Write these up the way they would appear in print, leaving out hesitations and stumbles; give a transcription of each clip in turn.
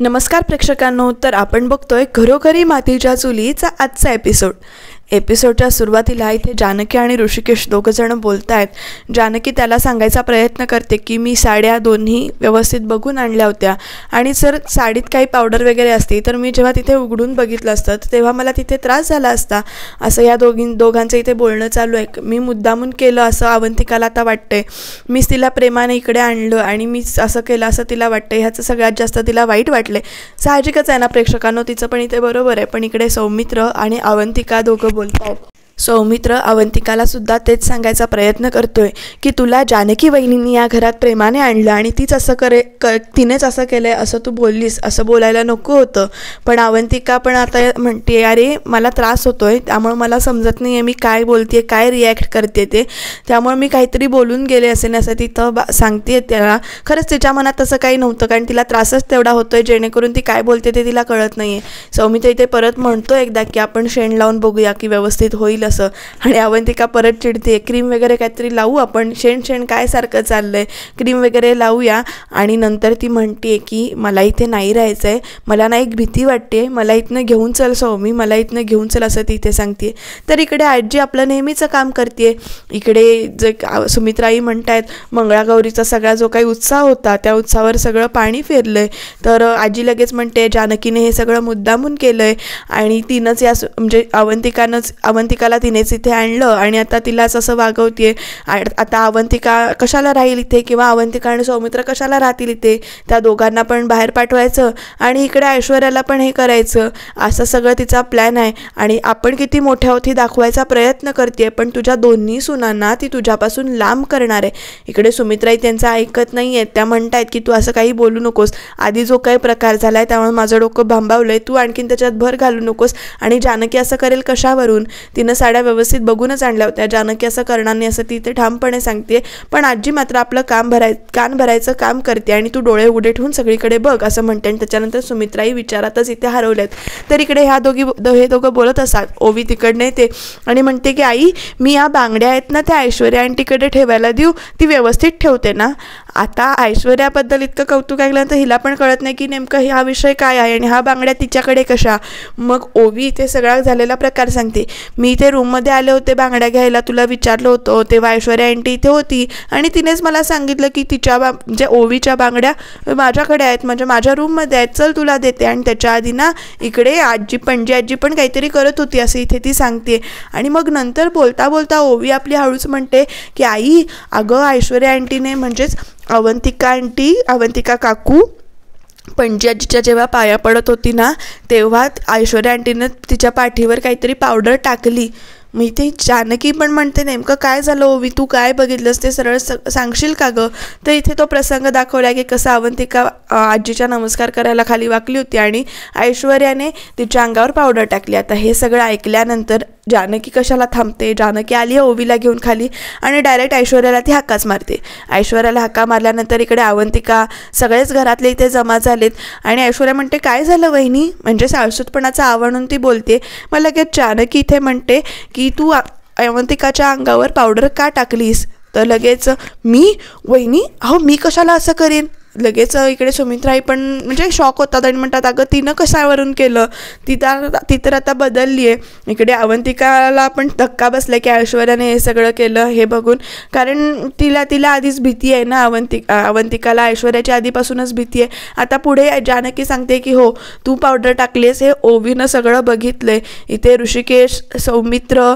नमस्कार प्रेक्षकांनो, तर आपण बघतोय घरोघरी मातीच्या चुलीचा आजचा एपिसोडच्या सुरुवातीला इथे जानकी आणि ऋषिकेश दोघंजण बोलत आहेत. जानकी त्याला सांगायचा प्रयत्न करते की मी साड्या दोन्ही व्यवस्थित बघून आणल्या होत्या आणि जर साडीत काही पावडर वगैरे असती तर मी जेव्हा तिथे उघडून बघितलं असतं तेव्हा मला तिथे त्रास झाला असता. असं या दोघांचं इथे बोलणं चालू आहे. मी मुद्दामून केलं असं अवंतिकाला आता वाटतंय. मीच तिला प्रेमाने इकडे आणलं आणि मीच असं केलं असं तिला वाटतंय. ह्याचं सगळ्यात जास्त तिला वाईट वाटले. साहजिकच आहे ना प्रेक्षकांनो, तिचं पण इथे बरोबर आहे. पण इकडे सौमित्र आणि अवंतिका दोघं बोलतात. सौमित्र अवंतिकाला सुद्धा तेच सांगायचा प्रयत्न करतोय की तुला जानकी वहिनींनी या घरात प्रेमाने आणलं आणि तीच असं तिनेच असं केलंय असं तू बोललीस, असं बोलायला नको होतं. पण अवंतिका पण आता म्हणते अरे मला त्रास होतोय, त्यामुळे मला समजत नाही आहे मी काय बोलते, काय रिॲक्ट करते ते, त्यामुळे मी काहीतरी बोलून गेले असेल असं तिथं सांगते. त्याला खरंच तिच्या मनात तसं काही नव्हतं, कारण तिला त्रासच तेवढा होतोय जेणेकरून ती काय बोलते ते तिला कळत नाही आहे. सौमित्र इथे परत म्हणतो एकदा की आपण शेण लावून बघूया की व्यवस्थित होईल असं. आणि अवंतिका परत चिडते, क्रीम वगैरे काहीतरी लावू आपण, शेण काय सारखं चाललंय, क्रीम वगैरे लावूया. आणि नंतर ती म्हणते की मला इथे नाही राहायचं आहे, मला ना एक भीती वाटते, मला इथनं घेऊन चल सौमी, मला इथनं घेऊन चल असं ती इथे सांगते. तर इकडे आजी आपलं नेहमीचं काम करते. इकडे जे सुमित्राई म्हणतायत मंगळागौरीचा सगळा जो काही उत्साह होता त्या उत्साहावर सगळं पाणी फिरलंय. तर आजी लगेच म्हणते जानकीने हे सगळं मुद्दामून केलंय आणि तिनंच म्हणजे अवंतिकाला तिनेच इथे आणलं आणि आता तिलाच असं वागवते. आता अवंतिका कशाला राहील इथे, किंवा अवंतिका आणि सौमित्र कशाला राहतील इथे, त्या दोघांना पण बाहेर पाठवायचं आणि इकडे ऐश्वर्याला पण हे करायचं, असं सगळं तिचा प्लॅन आहे. आणि आपण किती मोठ्या होती दाखवायचा प्रयत्न करते, पण तुझ्या दोन्ही सुनांना ती तुझ्यापासून लांब करणार आहे. इकडे सुमित्राई त्यांचं ऐकत नाही आहेत. त्या म्हणतायत की तू असं काही बोलू नकोस, आधी जो काही प्रकार झाला आहे त्यामुळे माझं डोकं भांबावलंय, तू आणखीन त्याच्यात भर घालू नकोस. आणि जानकी असं करेल कशावरून, तिनं साड्या व्यवस्थित बघूनच आणल्या होत्या, जानकी असं करणार नाही असं ती इथे ठामपणे सांगते. पण आजी मात्र आपलं कान भरायचं काम करते आणि तू डोळे उघडे ठेवून सगळीकडे बघ असं म्हणते. आणि त्याच्यानंतर सुमित्राही विचारातच इथे हरवल्यात. तर इकडे हे दोघं बोलत असतात. ओवी तिकडनं येते आणि म्हणते की आई मी या बांगड्या आहेत ना त्या ऐश्वर्या आंटीकडे ठेवायला देऊ, ती व्यवस्थित ठेवते ना. आता ऐश्वर्याबद्दल इतकं कौतुक ऐकल्यानंतर हिला पण कळत नाही की नेमकं हा विषय काय आहे आणि हा बांगड्या तिच्याकडे कशा. मग ओवी इथे सगळा झालेला प्रकार सांगते. मी इथे रूममध्ये आले होते बांगड्या घ्यायला, तुला विचारलं होतं तेव्हा ऐश्वर्या आंटी इथे होती आणि तिनेच मला सांगितलं की तिच्या म्हणजे ओवीच्या बांगड्या माझ्याकडे आहेत, म्हणजे माझ्या रूममध्ये आहेत, चल तुला देते. आणि त्याच्या आधी ना इकडे पणजी आजी पण काहीतरी करत होती असं इथे ती सांगते. आणि मग नंतर बोलता बोलता ओवी आपली हळूच म्हणते की आई अगं ऐश्वर्या आंटीने म्हणजेच अवंतिका काकू पणजी आजीच्या जेव्हा पाया पडत होती ना तेव्हा ऐश्वर्या आंटीनं तिच्या पाठीवर काहीतरी पावडर टाकली. मी ते जानकी पण म्हणते नेमकं काय झालं ओवी, तू काय बघितलंस ते सरळ सांगशील का गं. तर इथे तो प्रसंग दाखवला की कसं अवंतिका आजीच्या नमस्कार करायला खाली वाकली होती आणि ऐश्वर्याने तिच्या अंगावर पावडर टाकली. आता हे सगळं ऐकल्यानंतर जानकी कशाला थांबते, जानकी आली ओवीला घेऊन खाली आणि डायरेक्ट ऐश्वर्याला ती हाकाच मारते. ऐश्वर्याला हाका मारल्यानंतर इकडे अवंतिका सगळेच घरातले इथे जमा झालेत आणि ऐश्वर्या म्हणते काय झालं वहिनी, म्हणजे साळसूतपणाचा आवडून ती बोलते. मग लगेच जानकी इथे म्हणते की तू अवंतिकाच्या अंगावर पावडर का टाकलीस. तर लगेच वहिनी अहो मी कशाला असं करेन. लगेच इकडे सुमित्राई पण म्हणजे शॉक होतात आणि म्हणतात अगं तिनं कशावरून केलं, ती तर आता बदलली आहे. इकडे अवंतिकाला पण धक्का बसला की ऐश्वर्याने हे सगळं केलं हे बघून, कारण तिला आधीच भीती आहे ना, अवंतिकाला ऐश्वर्याची आधीपासूनच भीती आहे. आता पुढे जानकी सांगते की हो तू पावडर टाकलीस हे ओवीनं सगळं बघितलंय. इथे ऋषिकेश, सौमित्र,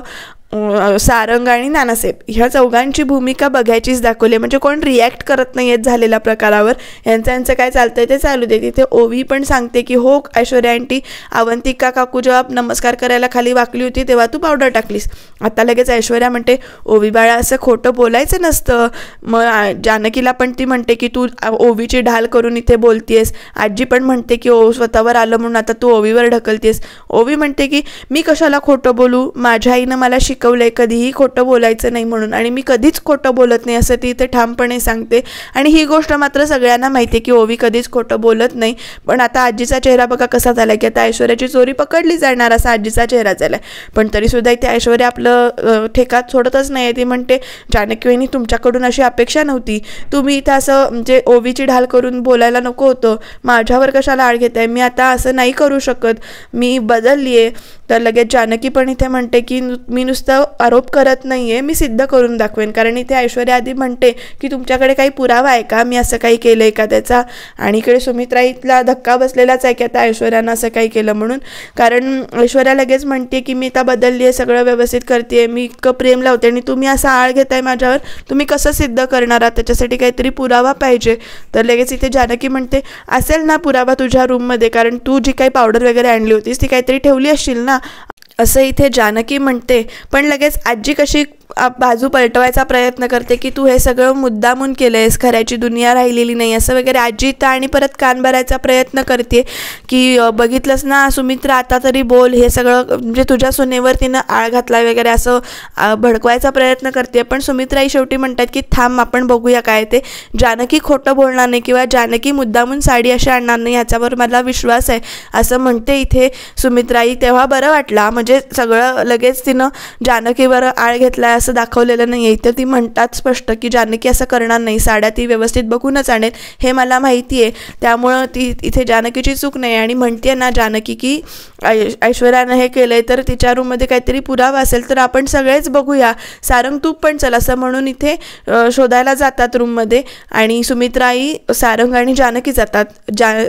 सारंग आणि नानासाहेब ह्या चौघांची भूमिका बघायचीच दाखवली. म्हणजे कोण रिॲक्ट करत नाही आहेत झालेल्या प्रकारावर, यांचं काय चालतंय ते चालू दे. तिथे ओवी पण सांगते की हो ऐश्वर्या आंटी अवंतिका काकू जेव्हा नमस्कार करायला खाली वाकली होती तेव्हा तू पावडर टाकलीस. आता लगेच ऐश्वर्या म्हणते ओवी बाळा असं खोटं बोलायचं नसतं. मग जानकीला पण ती म्हणते की तू ओवीची ढाल करून इथे बोलतेस. आजी पण म्हणते की स्वतःवर आलं म्हणून आता तू ओवीवर ढकलतेस. ओवी म्हणते की मी कशाला खोटं बोलू, माझ्या आईनं मला शिकवलं आहे कधीही खोटं बोलायचं नाही म्हणून, आणि मी कधीच खोटं बोलत नाही असं ती इथे ठामपणे सांगते. आणि ही गोष्ट मात्र सगळ्यांना माहिती आहे की ओवी कधीच खोटं बोलत नाही. पण आता आजीचा चेहरा बघा कसा झाला की आता ऐश्वर्याची चोरी पकडली जाणार असा आजीचा चेहरा झाला आहे. पण तरीसुद्धा इथे ऐश्वर्या आपलं ठेका सोडतच नाही. ती म्हणते जानकी वहिनी तुमच्याकडून अशी अपेक्षा नव्हती, तुम्ही इथं असं म्हणजे ओवीची ढाल करून बोलायला नको होतं, माझ्यावर कशाला आळ घेताय, मी आता असं नाही करू शकत, मी बदलली आहे. तर लगेच जानकी पण इथे म्हणते की मी नुसतं आरोप करत नाही आहे, मी सिद्ध करून दाखवेन. कारण इथे ऐश्वर्या आधी म्हणते की तुमच्याकडे काही पुरावा आहे का, मी असं काही केलं आहे का त्याचा. आणि इकडे सुमित्रा इथला धक्का बसलेलाच आहे की आता ऐश्वर्यानं असं काही केलं म्हणून. कारण ऐश्वर्या लगेच म्हणते की मी आता बदलली आहे, सगळं व्यवस्थित करते, मी इतकं प्रेम लावते आणि तुम्ही असा आळ घेताय माझ्यावर, तुम्ही कसं सिद्ध करणार आहात, त्याच्यासाठी काहीतरी पुरावा पाहिजे. तर लगेच इथे जानकी म्हणते असेल ना पुरावा तुझ्या रूममध्ये, कारण तू जी काही पावडर वगैरे आणली होतीस ती काहीतरी ठेवली असशील ना, असं इथे जानकी म्हणते. पण लगेच आजी कशी बाजू पलटवायचा प्रयत्न करते की तू हे सगळं मुद्दामून केलं आहेस, खऱ्याची दुनिया राहिलेली नाही असं वगैरे आजी इथं. आणि परत कान भरायचा प्रयत्न करते की बघितलंस ना सुमित्रा, आता तरी बोल, हे सगळं म्हणजे तुझ्या सुनेवर तिनं आळ घातला वगैरे असं भडकवायचा प्रयत्न करते. पण सुमित्राई शेवटी म्हणतात की थांब आपण बघूया काय ते, जानकी खोटं बोलणार नाही किंवा जानकी मुद्दामून साडी अशी आणणार नाही ह्याच्यावर मला विश्वास आहे असं म्हणते इथे सुमित्राई. तेव्हा बरं वाटला, म्हणजे सगळं लगेच तिनं जानकीवर आळ घेतला असं दाखवलेलं नाही आहे. तर ती म्हणतात स्पष्ट की जानकी असं करणार नाही, साड्या ती व्यवस्थित बघूनच आणेल हे मला माहिती आहे, त्यामुळं ती इथे जानकीची चूक नाही. आणि म्हणते ना जानकी की ऐश्वर्यानं हे केलं आहे तर तिच्या रूममध्ये काहीतरी पुरावा असेल तर आपण सगळेच बघूया, सारंग तू पण चल असं म्हणून इथे शोधायला जातात रूममध्ये. आणि सुमित्राई, सारंग आणि जानकी जातात.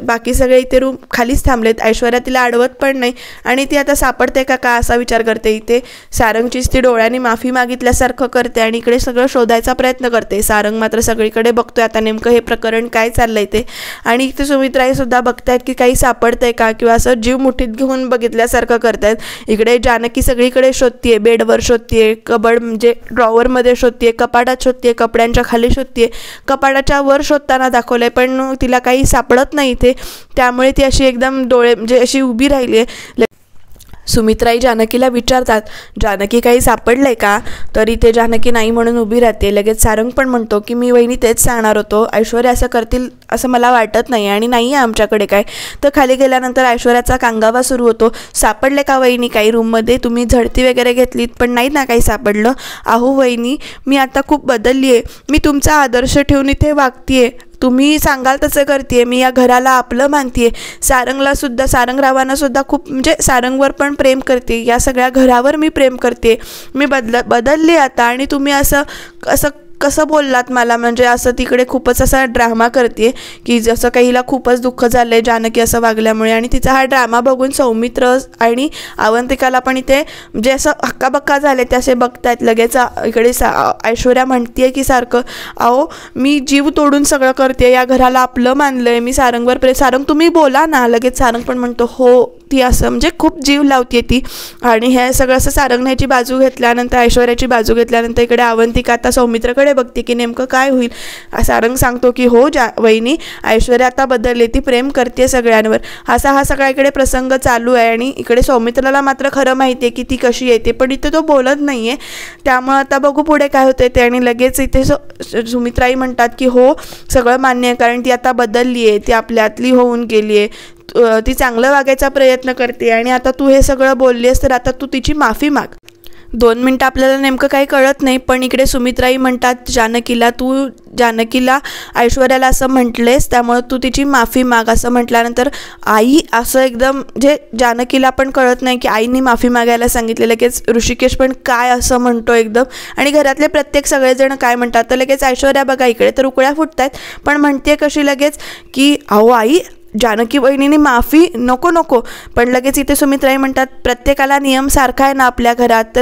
बाकी सगळे इथे रूम खालीच थांबलेत. ऐश्वर्या तिला अडवत पण नाही आणि ती आता सापडते का असा विचार करते. इथे सारंगचीच ती डोळ्यांनी माफी मागितल्यासारखं करते आणि इकडे सगळं शोधायचा प्रयत्न करते. सारंग मात्र सगळीकडे बघतोय आता नेमकं हे प्रकरण काय चाललंय ते. आणि इथे सुमित्राई सुद्धा बघतायत की काही सापडतंय का, किंवा असं जीव मुठीत घेऊन बघितल्यासारखं करतायत. इकडे जानकी सगळीकडे शोधतीये, बेडवर शोधतीये, कबड म्हणजे ड्रॉवरमध्ये शोधतीये, कपाटात शोधतीये, कपड्यांच्या खाली शोधतीये, कपाटाच्या वर शोधताना दाखवलंय पण तिला काही सापडत नाही इथे. त्यामुळे ती अशी एकदम डोळे म्हणजे अशी उभी राहिली आहे. सुमित्राई जानकीला विचारतात जानकी काही सापडलंय का, तर इथे जानकी नाही म्हणून उभी राहते. लगेच सारंग पण म्हणतो की मी वहिनी तेच सांगणार होतो, ऐश्वर्या असं करतील असं मला वाटत नाही आणि नाही आहे आमच्याकडे काय. तर खाली गेल्यानंतर ऐश्वर्याचा कांगावा सुरू होतो. सापडले का वहिनी काही रूममध्ये, तुम्ही झडती वगैरे घेतलीत पण नाही ना काही सापडलं. अहो वहिनी मी आता खूप बदलली आहे, मी तुमचा आदर्श ठेवून इथे वागतीये, तुम्ही सांगाल तसं करते, मी या घराला आपलं मानते, सारंगलासुद्धा सारंगरावांनासुद्धा खूप म्हणजे सारंगवर पण प्रेम करते, या सगळ्या घरावर मी प्रेम करते, मी बदलले आता. आणि तुम्ही असं कसं बोललात मला, म्हणजे असं तिकडे खूपच असा ड्रामा करते की जसं काही हिला खूपच दुःख झालं आहे जानकी असं वागल्यामुळे. आणि तिचा हा ड्रामा बघून सौमित्र आणि अवंतिकाला पण इथे म्हणजे असं हक्काबक्का झाले ते असे बघतायत. लगेच इकडे ऐश्वर्या म्हणते की सारखं अहो मी जीव तोडून सगळं करते, या घराला आपलं मानलं आहे, मी सारंगवर सारंग तुम्ही बोला ना. लगेच सारंग पण म्हणतो हो, ती असं म्हणजे खूप जीव लावते ती. आणि हे सगळं असं सारंगण्याची बाजू घेतल्यानंतर ऐश्वर्याची बाजू घेतल्यानंतर इकडे अवंतिका आता सौमित्रकडे बघते की नेमकं काय होईल. सारंग सांगतो की हो वहिनी ऐश्वर्या आता बदलली, ती प्रेम करते सगळ्यांवर. हा सगळा इकडे प्रसंग चालू आहे. आणि इकडे सौमित्राला मात्र खरं माहिती आहे की ती कशी येते पण इथे तो बोलत नाही आहे. त्यामुळं आता बघू पुढे काय होते ते. आणि लगेच इथे सुमित्राई म्हणतात की हो सगळं मान्य आहे, कारण ती आता बदलली आहे, ती आपल्यातली होऊन गेली आहे, ती चांगलं वागायचा प्रयत्न करते आणि आता तू हे सगळं बोललीस तर आता तू तिची माफी माग. 2 मिनटं आपल्याला नेमकं काही कळत नाही पण इकडे सुमित्राई म्हणतात जानकीला ऐश्वर्याला असं म्हटलेस त्यामुळे तू तिची माफी माग. असं म्हटल्यानंतर आई असं एकदम म्हणजे जानकीला पण कळत नाही की आईनी माफी मागायला सांगितले. लगेच ऋषिकेश पण काय असं म्हणतो एकदम. आणि घरातले प्रत्येक सगळेजण काय म्हणतात तर लगेच ऐश्वर्या बघा इकडे तर उकळ्या फुटतायत पण म्हणते कशी लगेच की अहो आई जानकी वहिनीने माफी नको. पण लगेच इथे सुमित्राई म्हणतात प्रत्येकाला नियम सारखा आहे ना आपल्या घरात,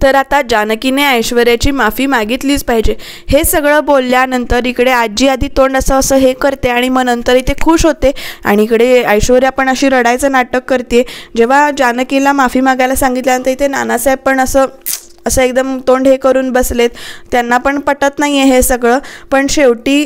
तर आता जानकीने ऐश्वर्याची माफी मागितलीच पाहिजे. हे सगळं बोलल्यानंतर इकडे आजी आधी तोंड असं हे करते आणि मग नंतर इथे खुश होते. आणि इकडे ऐश्वर्या पण अशी रडायचं नाटक करते. जेव्हा जानकीला माफी मागायला सांगितल्यानंतर इथे नानासाहेब पण असं एकदम तोंड हे करून बसलेत. त्यांना पण पटत नाही आहे हे सगळं. पण शेवटी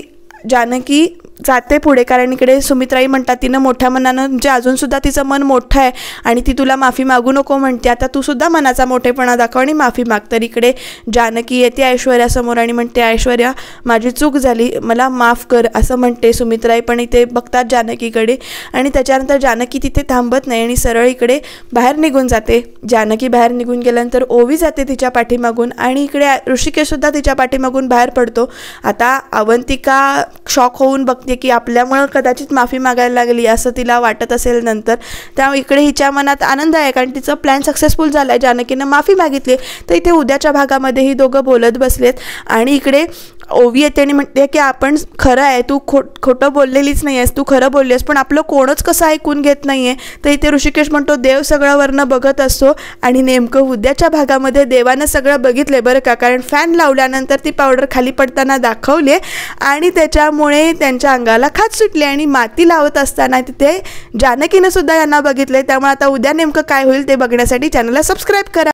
जानकी जाते पुढे, कारण इकडे सुमित्राई म्हणतात तिनं मोठ्या मनानं, म्हणजे अजूनसुद्धा तिचं मन मोठं आहे आणि ती तुला माफी मागू नको म्हणते, आता तू सुद्धा मनाचा मोठेपणा दाखव आणि माफी माग. तर इकडे जानकी येते ऐश्वर्यासमोर आणि म्हणते, ऐश्वर्या माझी चूक झाली, मला माफ कर असं म्हणते. सुमित्राई पण इथे बघतात जानकीकडे आणि त्याच्यानंतर जानकी तिथे थांबत नाही आणि सरळ इकडे बाहेर निघून जाते. जानकी बाहेर निघून गेल्यानंतर ओवी जाते तिच्या पाठीमागून आणि इकडे ऋषिकेशसुद्धा तिच्या पाठीमागून बाहेर पडतो. आता अवंतिका शॉक होऊन बघते की आपल्यामुळं कदाचित माफी मागायला लागली असं तिला वाटत असेल नंतर. त्यामुळे इकडे हिच्या मनात आनंद आहे कारण तिचं प्लॅन सक्सेसफुल झाला आहे, जानकीनं माफी मागितली. तर इथे उद्याच्या भागामध्ये ही दोघं बोलत बसलेत आणि इकडे ओवी येते आणि म्हणते की आपण खरं आहे, तू खोटं बोललेलीच नाही आहेस, तू खरं बोलली आहेस, पण आपलं कोणच कसं ऐकून घेत नाही आहे. तर इथे ऋषिकेश म्हणतो देव सगळं वरनं बघत असतो आणि नेमकं उद्याच्या भागामध्ये देवानं सगळं बघितलं बरं का, कारण फॅन लावल्यानंतर ती पावडर खाली पडताना दाखवली आणि त्याच्यामुळे त्यांच्या अंगाला खाज सुटली आणि माती लावत असताना तिथे जानकीनं सुद्धा यांना बघितलं. त्यामुळे आता उद्या नेमकं काय होईल ते बघण्यासाठी चॅनलला सबस्क्राईब करा.